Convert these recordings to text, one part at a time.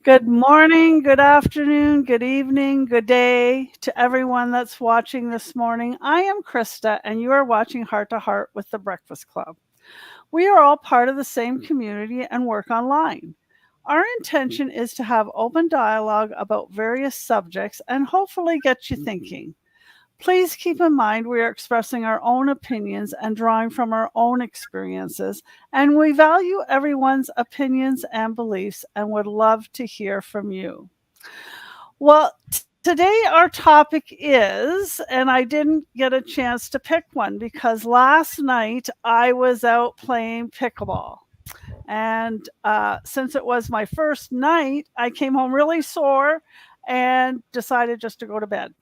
Good morning, good afternoon, good evening, good day to everyone that's watching this morning. I am Krista, and you are watching Heart to Heart with the Breakfast Club. We are all part of the same community and work online. Our intention is to have open dialogue about various subjects and hopefully get you thinking. Please keep in mind we are expressing our own opinions and drawing from our own experiences, and we value everyone's opinions and beliefs and would love to hear from you. Well, today our topic is, and I didn't get a chance to pick one because last night I was out playing pickleball. And since it was my first night, I came home really sore and decided just to go to bed.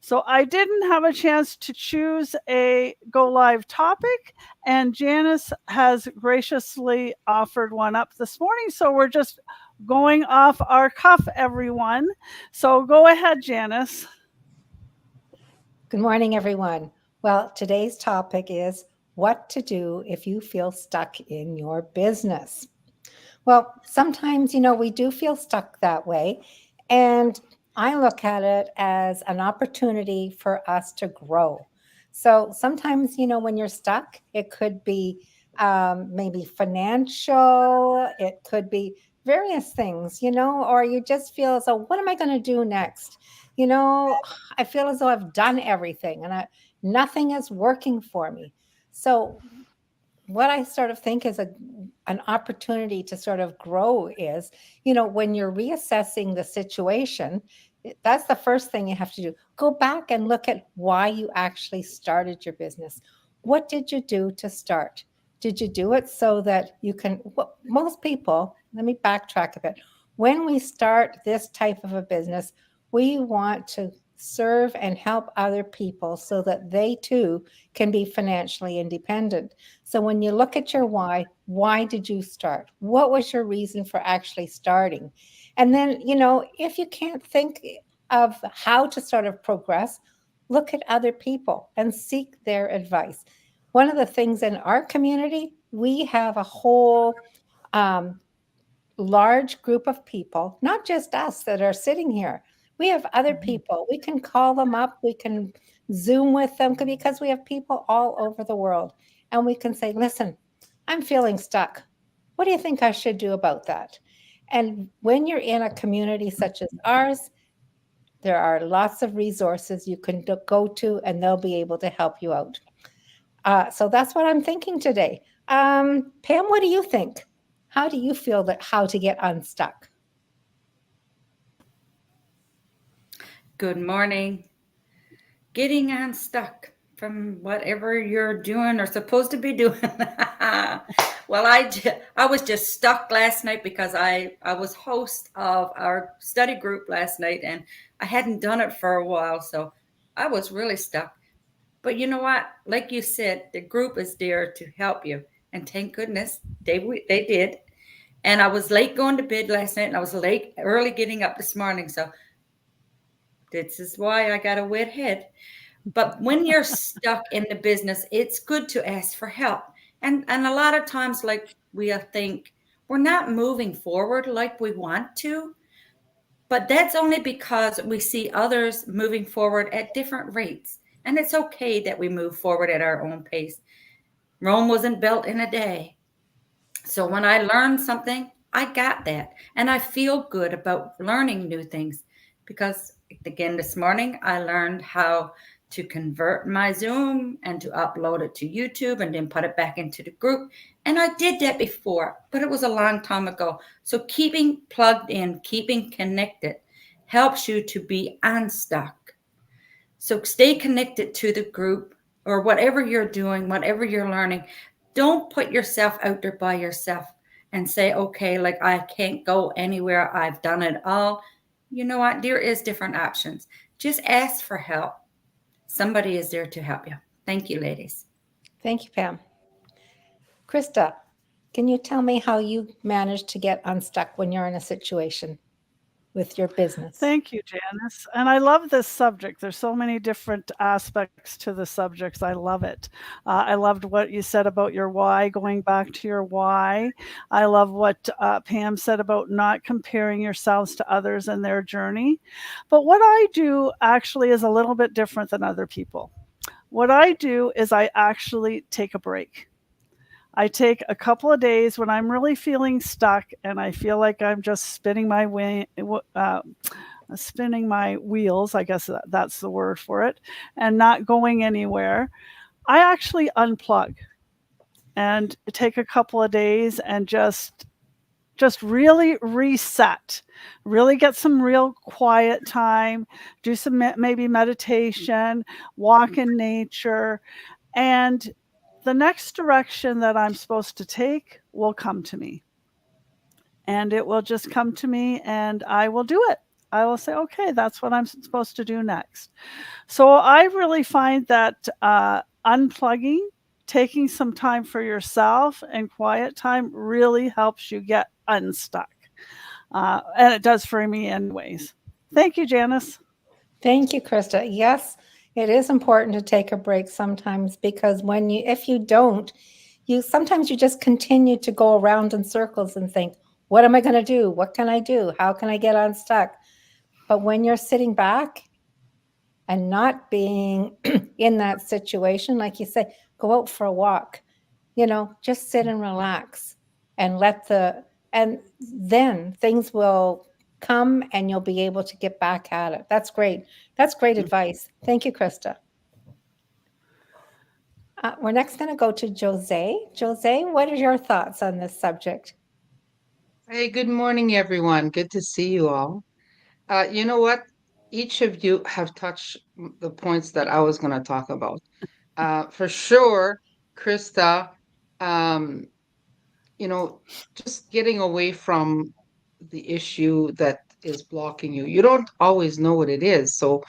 So I didn't have a chance to choose a go live topic, and Janice has graciously offered one up this morning. So we're just going off our cuff, everyone. So go ahead, Janice. Good morning, everyone. Well, today's topic is what to do if you feel stuck in your business. Well, sometimes, we do feel stuck that way. And I look at it as an opportunity for us to grow. So sometimes, when you're stuck, it could be maybe financial, it could be various things, or you just feel as though, what am I going to do next? You know, I feel as though I've done everything and nothing is working for me. So what I sort of think is an opportunity to sort of grow is, when you're reassessing the situation, that's the first thing you have to do. Go back and look at why you actually started your business. What did you do to start? Did you do it so that you can? Well, most people, let me backtrack a bit. When we start this type of a business, we want to serve and help other people so that they too can be financially independent. So when you look at your why did you start? What was your reason for actually starting? And then, if you can't think of how to sort of progress, look at other people and seek their advice. One of the things in our community, we have a whole um, large group of people, not just us that are sitting here. We have other Mhm. people. We can call them up, we can Zoom with them because we have people all over the world. And we can say, listen, I'm feeling stuck. What do you think I should do about that? And when you're in a community such as ours, there are lots of resources you can go to, and they'll be able to help you out. So that's what I'm thinking today. Pam, what do you think? How do you feel that how to get unstuck? Good morning. Getting unstuck from whatever you're doing or supposed to be doing. Well, I was just stuck last night because I was host of our study group last night and I hadn't done it for a while, so I was really stuck. But you know what? Like you said, the group is there to help you, and thank goodness they did. And I was late going to bed last night, and I was late early getting up this morning, so this is why I got a wet head. But when you're stuck in the business, it's good to ask for help. And a lot of times, like we think we're not moving forward like we want to, but that's only because we see others moving forward at different rates. And it's okay that we move forward at our own pace. Rome wasn't built in a day. So when I learn something, I got that. And I feel good about learning new things because, again, this morning I learned how to convert my Zoom and to upload it to YouTube and then put it back into the group. And I did that before, but it was a long time ago. So keeping plugged in, keeping connected helps you to be unstuck. So stay connected to the group or whatever you're doing, whatever you're learning. Don't put yourself out there by yourself and say, okay, like I can't go anywhere. I've done it all. You know what? There is different options. Just ask for help. Somebody is there to help you. Thank you, ladies. Thank you, Pam. Krista, can you tell me how you manage to get unstuck when you're in a situation? with your business. Thank you, Janice. And I love this subject. There's so many different aspects to the subjects. I love it. I loved what you said about your why, going back to your why. I love what Pam said about not comparing yourselves to others and their journey. But what I do actually is a little bit different than other people. What I do is I actually take a break. I take a couple of days when I'm really feeling stuck and I feel like I'm just spinning my wheels, I guess that's the word for it, and not going anywhere. I actually unplug and take a couple of days and just really reset, really get some real quiet time, do some maybe meditation, walk in nature, and the next direction that I'm supposed to take will come to me. And it will just come to me and I will do it. I will say, okay, that's what I'm supposed to do next. So I really find that unplugging, taking some time for yourself and quiet time really helps you get unstuck. And it does for me, anyways. Thank you, Janice. Thank you, Krista. Yes, it is important to take a break sometimes because if you don't, you sometimes you just continue to go around in circles and think, what am I going to do? What can I do? How can I get unstuck? But when you're sitting back and not being in that situation, like you say, go out for a walk, just sit and relax and and then things will come and you'll be able to get back at it. That's great. That's great advice. Thank you, Krista. We're next going to go to Jose. Jose, what are your thoughts on this subject? Hey, good morning, everyone. Good to see you all. You know what? Each of you have touched the points that I was going to talk about. For sure, Krista, um, just getting away from the issue that is blocking you. You don't always know what it is. So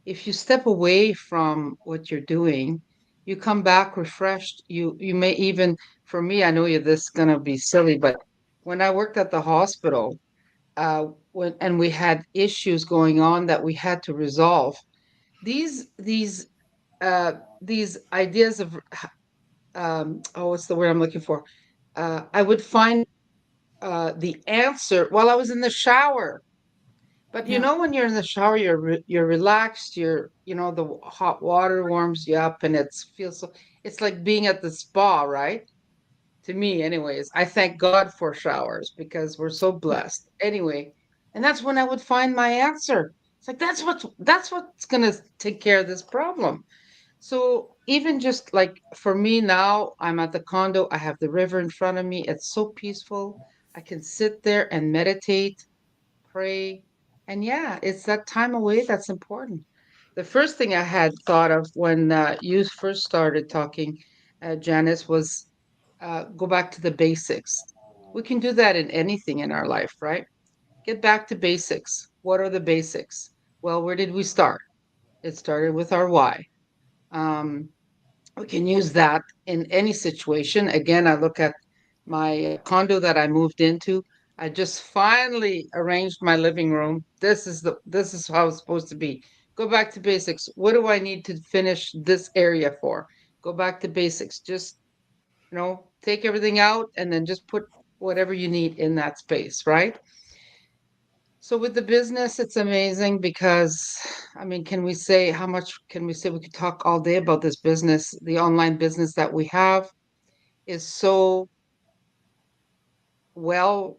if you step away from what you're doing, you come back refreshed. You may even, for me, I know you this is gonna be silly, but when I worked at the hospital, when we had issues going on that we had to resolve, these these uh these ideas of oh, what's the word I'm looking for? I would find the answer while I was in the shower. But Yeah. when you're in the shower, you're relaxed. The hot water warms you up, and feels so. It's like being at the spa, right? To me, anyways. I thank God for showers because we're so blessed. Anyway, and that's when I would find my answer. It's like that's what's gonna take care of this problem. So even just like for me now, I'm at the condo. I have the river in front of me. It's so peaceful. I can sit there and meditate, pray. And yeah, it's that time away that's important. The first thing I had thought of when you first started talking, Janice, was go back to the basics. We can do that in anything in our life, right? Get back to basics. What are the basics? Well, where did we start? It started with our why. Um, we can use that in any situation. Again, I look at my condo that I moved into. I just finally arranged my living room. This is how it's supposed to be. Go back to basics. What do I need to finish this area for? Go back to basics. Just, take everything out and then just put whatever you need in that space, right? So with the business, it's amazing because, I mean, can we say how much can we say? We could talk all day about this business. The online business that we have is so well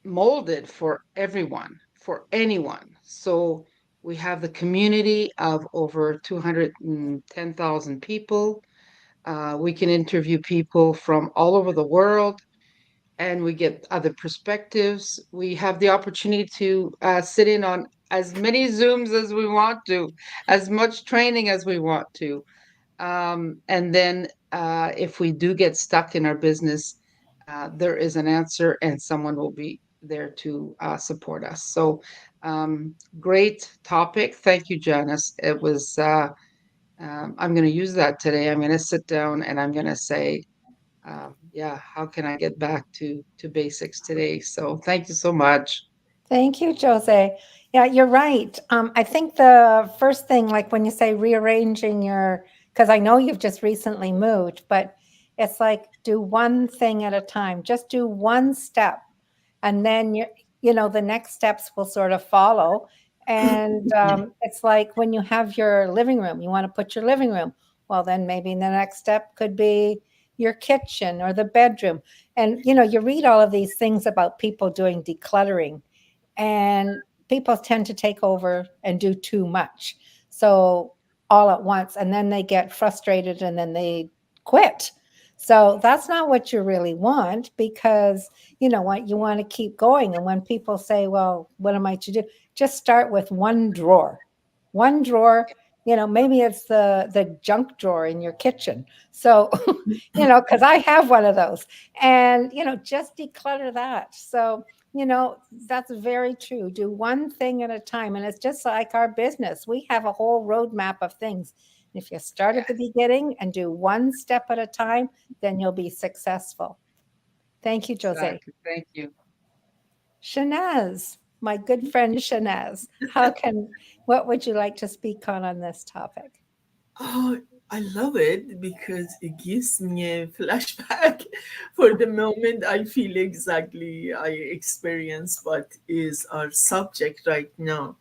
molded for everyone, for anyone. So we have the community of over 210,000 people. We can interview people from all over the world and we get other perspectives. We have the opportunity to sit in on as many Zooms as we want to, as much training as we want to. And then if we do get stuck in our business, there is an answer and someone will be there to support us. So, great topic. Thank you, Janice. I'm going to use that today. I'm going to sit down and I'm going to say, yeah, how can I get back to basics today? So thank you so much. Thank you, Jose. Yeah, you're right. I think the first thing, like when you say rearranging your, because I know you've just recently moved, but it's like do one thing at a time. Just do one step, and then the next steps will sort of follow. And it's like when you have your living room, you want to put your living room. Well, then maybe the next step could be your kitchen or the bedroom. And you read all of these things about people doing decluttering, and people tend to take over and do too much. So all at once, and then they get frustrated and then they quit. So that's not what you really want, because what you want to keep going. And when people say, well, what am I to do? Just start with one drawer. One drawer, maybe it's the junk drawer in your kitchen. So, because I have one of those, and just declutter that. So that's very true. Do one thing at a time. And it's just like our business. We have a whole roadmap of things. If you start at the Yes, beginning and do one step at a time, then you'll be successful. Thank you, Jose. exactly. Thank you. Shanaz, my good friend Shanaz, what would you like to speak on this topic? Oh, I love it because it gives me a flashback for the moment I feel exactly I experience what is our subject right now.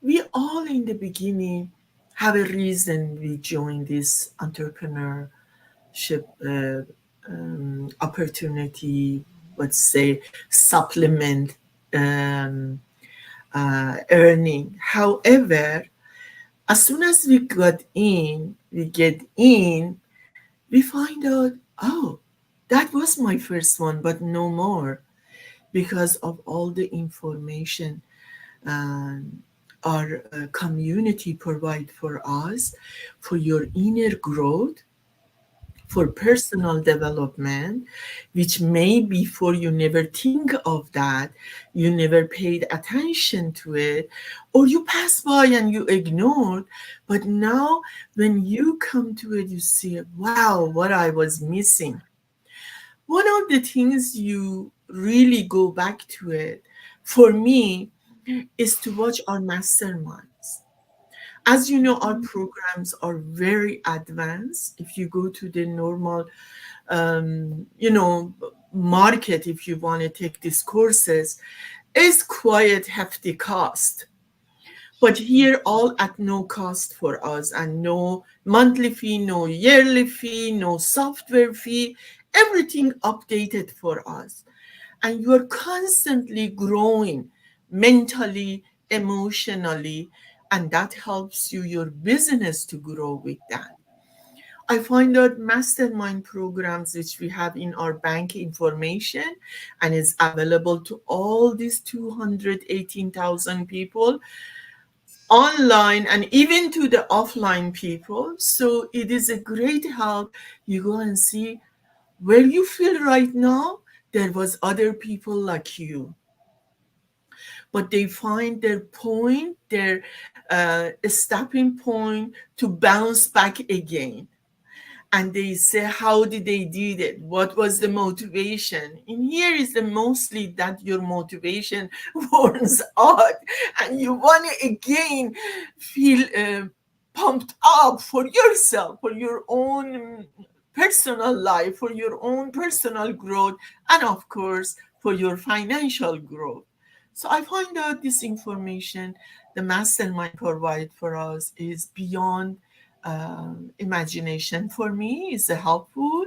We all in the beginning have a reason we joined this entrepreneurship opportunity, let's say supplement um, earning. However, as soon as we get in, we find out, oh, that was my first one, but no more, because of all the information um, our community provide for us, for your inner growth, for personal development, which may before you never think of that, you never paid attention to it, or you pass by and you ignored. But now, when you come to it, you see, wow, what I was missing. One of the things you really go back to it, for me, is to watch our masterminds. As you know, our programs are very advanced. If you go to the normal you know, market, if you want to take these courses, is quite hefty cost. But here, all at no cost for us, and no monthly fee, no yearly fee, no software fee, everything updated for us. And you are constantly growing mentally, emotionally, and that helps you, your business, to grow with that. I find out mastermind programs which we have in our bank information and is available to all these 218,000 people online and even to the offline people. So it is a great help. You go and see where you feel right now. There was other people like you, but they find their point, their stopping point to bounce back again, and they say how did they did it, what was the motivation. In here is the mostly that your motivation burns out and you want to again feel pumped up for yourself, for your own personal life, for your own personal growth, and of course for your financial growth. So I find out this information the mastermind provide for us is beyond imagination. For me, is helpful.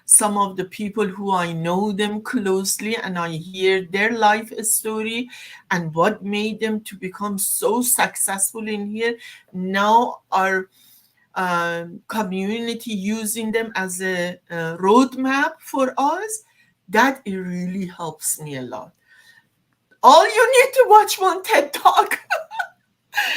Some of the people who I know them closely and I hear their life story and what made them to become so successful in here, now our community using them as a roadmap for us, that it really helps me a lot. All you need to watch one TED Talk.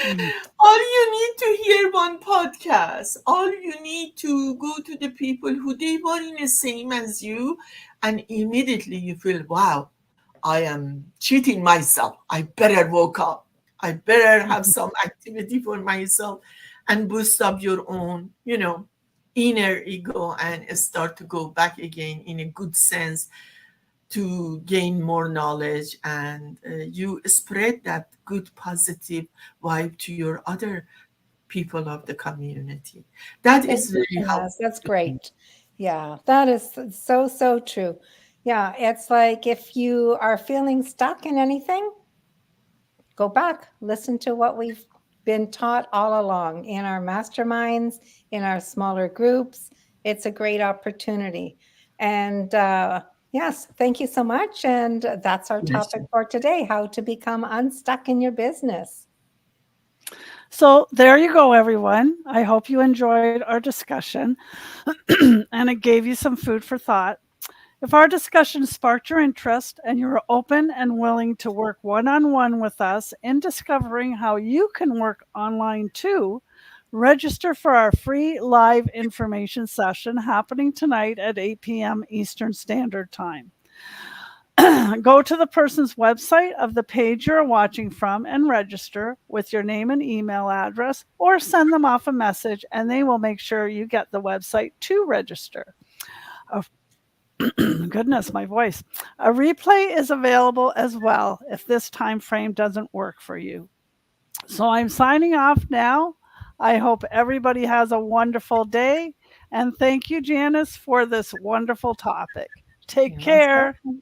Mhm. All you need to hear one podcast. All you need to go to the people who they were in the same as you, and immediately you feel, wow, I am cheating myself. I better woke up. I better have some activity for myself and boost up your own, inner ego and start to go back again in a good sense to gain more knowledge, and you spread that good positive vibe to your other people of the community. That is very Yes, that's helpful. great. Yeah, that is so, so true. Yeah, it's like if you are feeling stuck in anything, go back, listen to what we've been taught all along in our masterminds, in our smaller groups. It's a great opportunity. And yes, thank you so much. And that's our topic Pleasure. for today, how to become unstuck in your business. So there you go, everyone. I hope you enjoyed our discussion and it gave you some food for thought. If our discussion sparked your interest and you're open and willing to work one on one with us in discovering how you can work online too, register for our free live information session happening tonight at 8 p.m. Eastern Standard Time. Go to the person's website of the page you're watching from and register with your name and email address, or send them off a message and they will make sure you get the website to register. A Goodness, my voice. A replay is available as well if this time frame doesn't work for you. So I'm signing off now. I hope everybody has a wonderful day. And thank you, Janice, for this wonderful topic. Take You're most care. welcome.